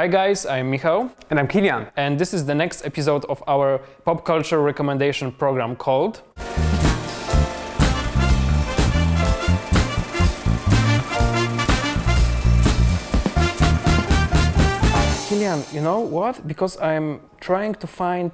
Hi guys, I'm Michal. And I'm Kilian. And this is the next episode of our pop culture recommendation program called Kilian, you know what? Because I'm trying to find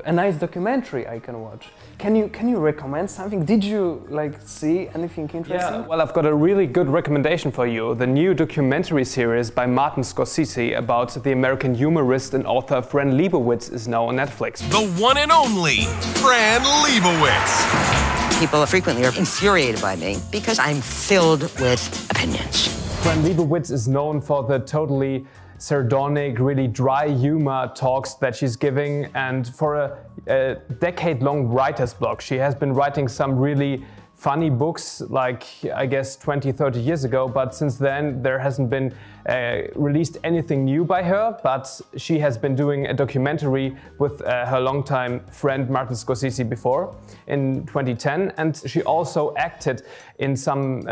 a nice documentary I can watch. Can you recommend something? Did you see anything interesting? Yeah, well, I've got a really good recommendation for you. The new documentary series by Martin Scorsese about the American humorist and author Fran Lebowitz is now on Netflix. The one and only Fran Lebowitz. People frequently are infuriated by me because I'm filled with opinions. Fran Lebowitz is known for the totally sardonic, really dry humor talks that she's giving, and for a decade-long writer's block. She has been writing some really funny books, like I guess 20-30 years ago, but since then there hasn't been released anything new by her, but she has been doing a documentary with her longtime friend Martin Scorsese before in 2010, and she also acted in some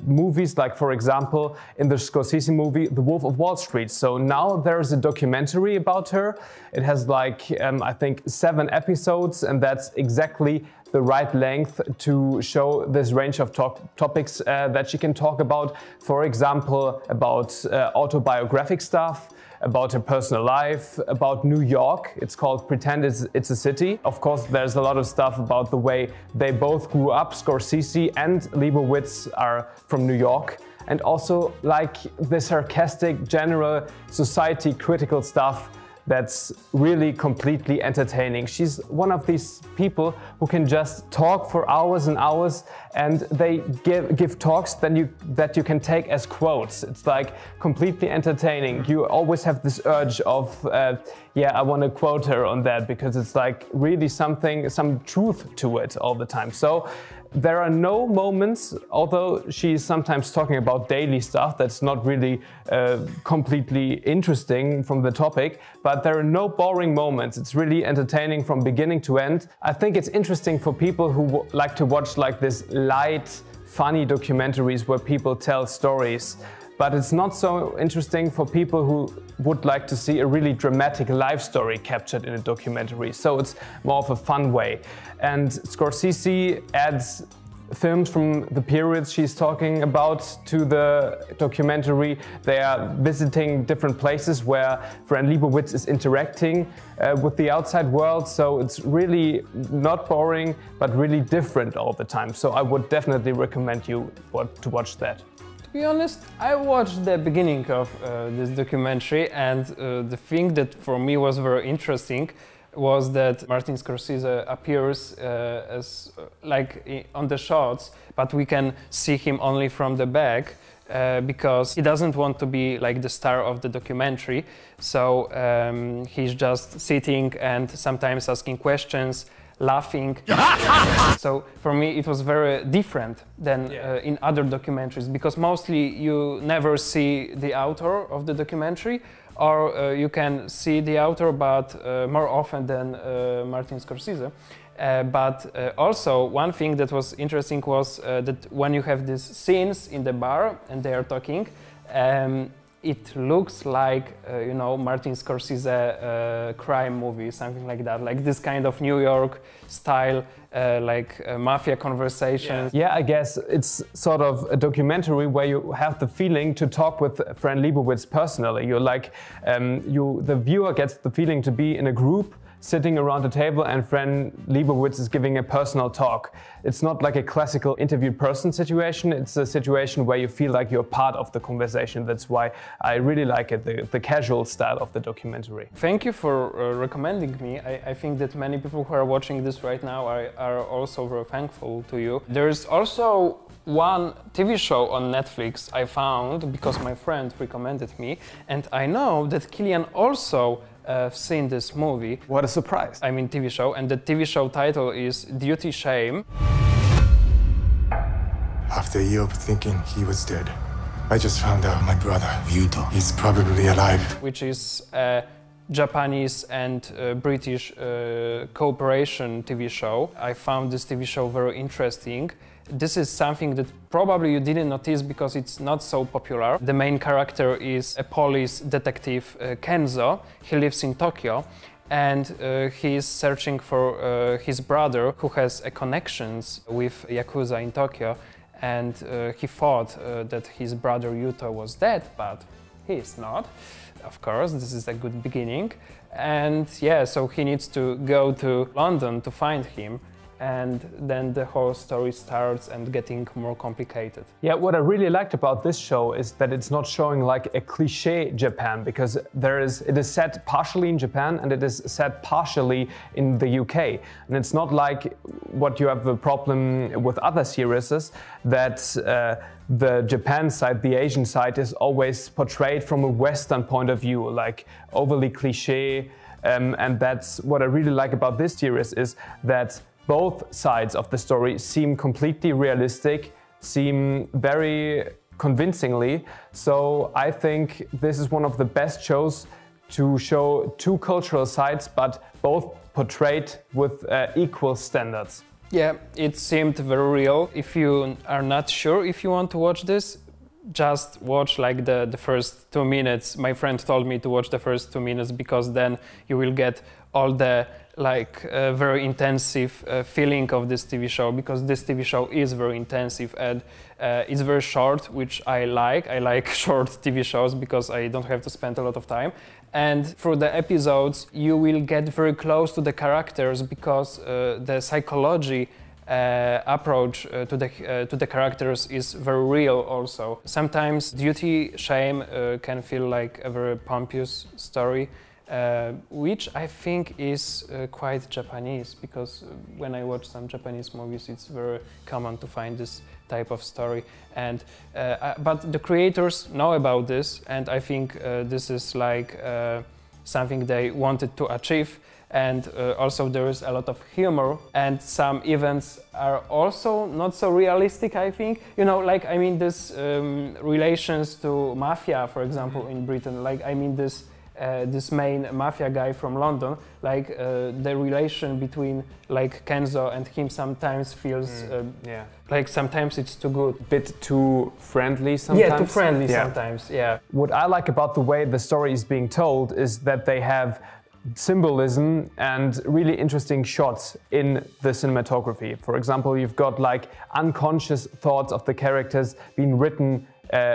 movies, like for example in the Scorsese movie The Wolf of Wall Street. So now there's a documentary about her. It has I think 7 episodes, and that's exactly the right length to show this range of topics that she can talk about. For example, about autobiographic stuff, about her personal life, about New York. It's called Pretend It's a City. Of course, there's a lot of stuff about the way they both grew up. Scorsese and Lebowitz are from New York. And also the sarcastic, general society critical stuff that's really completely entertaining. She's one of these people who can just talk for hours and hours, and they give talks that you can take as quotes. It's completely entertaining. You always have this urge of, I want to quote her on that, because it's really some truth to it all the time. So there are no moments, although she's sometimes talking about daily stuff that's not really completely interesting from the topic, but there are no boring moments. It's really entertaining from beginning to end. I think it's interesting for people who like to watch this light, funny documentaries where people tell stories. But it's not so interesting for people who would like to see a really dramatic life story captured in a documentary. So it's more of a fun way. And Scorsese adds films from the periods she's talking about to the documentary. They are visiting different places where Fran Lebowitz is interacting with the outside world. So it's really not boring, but really different all the time. So I would definitely recommend you to watch that. To be honest, I watched the beginning of this documentary, and the thing that for me was very interesting was that Martin Scorsese appears as on the shots, but we can see him only from the back because he doesn't want to be the star of the documentary. So he's just sitting and sometimes asking questions, laughing. So for me it was very different than in other documentaries, because mostly you never see the author of the documentary, or you can see the author, but more often than Martin Scorsese. But also one thing that was interesting was that when you have these scenes in the bar and they are talking, it looks like, Martin Scorsese crime movie, something like that, this kind of New York style, mafia conversations. Yeah, I guess it's sort of a documentary where you have the feeling to talk with Fran Lebowitz personally. You're the viewer gets the feeling to be in a group sitting around a table, and Fran Lebowitz is giving a personal talk. It's not like a classical interviewed person situation. It's a situation where you feel like you're part of the conversation. That's why I really like it, the casual style of the documentary. Thank you for recommending me. I think that many people who are watching this right now are also very thankful to you. There's also one TV show on Netflix I found because my friend recommended me, and I know that Kilian also seen this movie. What a surprise. I mean TV show, and the TV show title is Duty Shame. After a year of thinking he was dead, I just found out my brother, Yuto, is probably alive. Which is a Japanese and British cooperation TV show. I found this TV show very interesting, This is something that probably you didn't notice because it's not so popular. The main character is a police detective, Kenzo. He lives in Tokyo, and he is searching for his brother, who has connections with Yakuza in Tokyo, and he thought that his brother Yuto was dead, but he is not. Of course, this is a good beginning. And yeah, so he needs to go to London to find him, and then the whole story starts and getting more complicated. Yeah, what I really liked about this show is that it's not showing like a cliché Japan, because it is set partially in Japan and it is set partially in the UK. And it's not like what you have the problem with other series, that the Japan side, the Asian side, is always portrayed from a Western point of view, like overly cliché. And that's what I really like about this series, is that both sides of the story seem completely realistic, seem very convincingly. So I think this is one of the best shows to show two cultural sides, but both portrayed with equal standards. Yeah, it seemed very real. If you are not sure if you want to watch this, just watch like the first 2 minutes. My friend told me to watch the first 2 minutes because then you will get all the very intensive feeling of this TV show, because this TV show is very intensive and it's very short, which I like. I like short TV shows because I don't have to spend a lot of time. And through the episodes, you will get very close to the characters, because the psychology approach to the characters is very real also. Sometimes duty, shame can feel like a very pompous story, which I think is quite Japanese, because when I watch some Japanese movies, it's very common to find this type of story. And but the creators know about this, and I think this is like something they wanted to achieve. And also there is a lot of humor, and some events are also not so realistic, I think. You know, like, I mean, this relations to mafia, for example, in Britain, like, I mean, this main mafia guy from London, like the relation between like Kenzo and him sometimes feels like sometimes it's too good. Bit too friendly sometimes. Yeah, too friendly sometimes, yeah. What I like about the way the story is being told is that they have symbolism and really interesting shots in the cinematography. For example, you've got like unconscious thoughts of the characters being written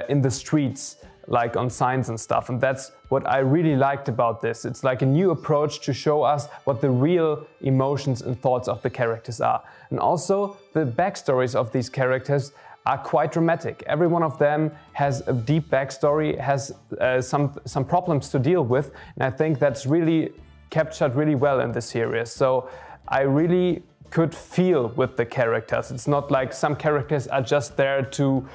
in the streets, like on signs and stuff, and that's what I really liked about this. It's like a new approach to show us what the real emotions and thoughts of the characters are. And also the backstories of these characters are quite dramatic. Every one of them has a deep backstory, has some problems to deal with, and I think that's really captured really well in the series. So I really could feel with the characters. It's not like some characters are just there to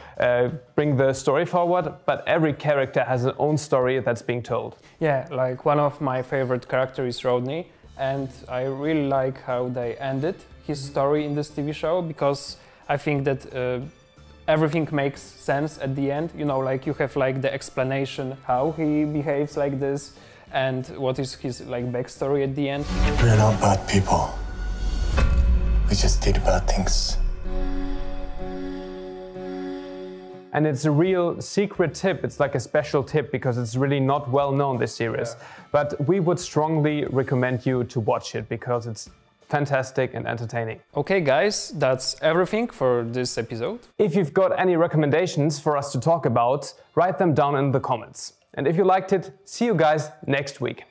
bring the story forward, but every character has their own story that's being told. Yeah, like one of my favorite characters is Rodney, and I really like how they ended his story in this TV show, because I think that everything makes sense at the end. You know, like you have like the explanation how he behaves like this and what is his like backstory at the end. We're not bad people. We just did bad things. And it's a real secret tip. It's like a special tip because it's really not well known, this series. Yeah. But we would strongly recommend you to watch it because it's fantastic and entertaining. Okay guys, that's everything for this episode. If you've got any recommendations for us to talk about, write them down in the comments. And if you liked it, see you guys next week.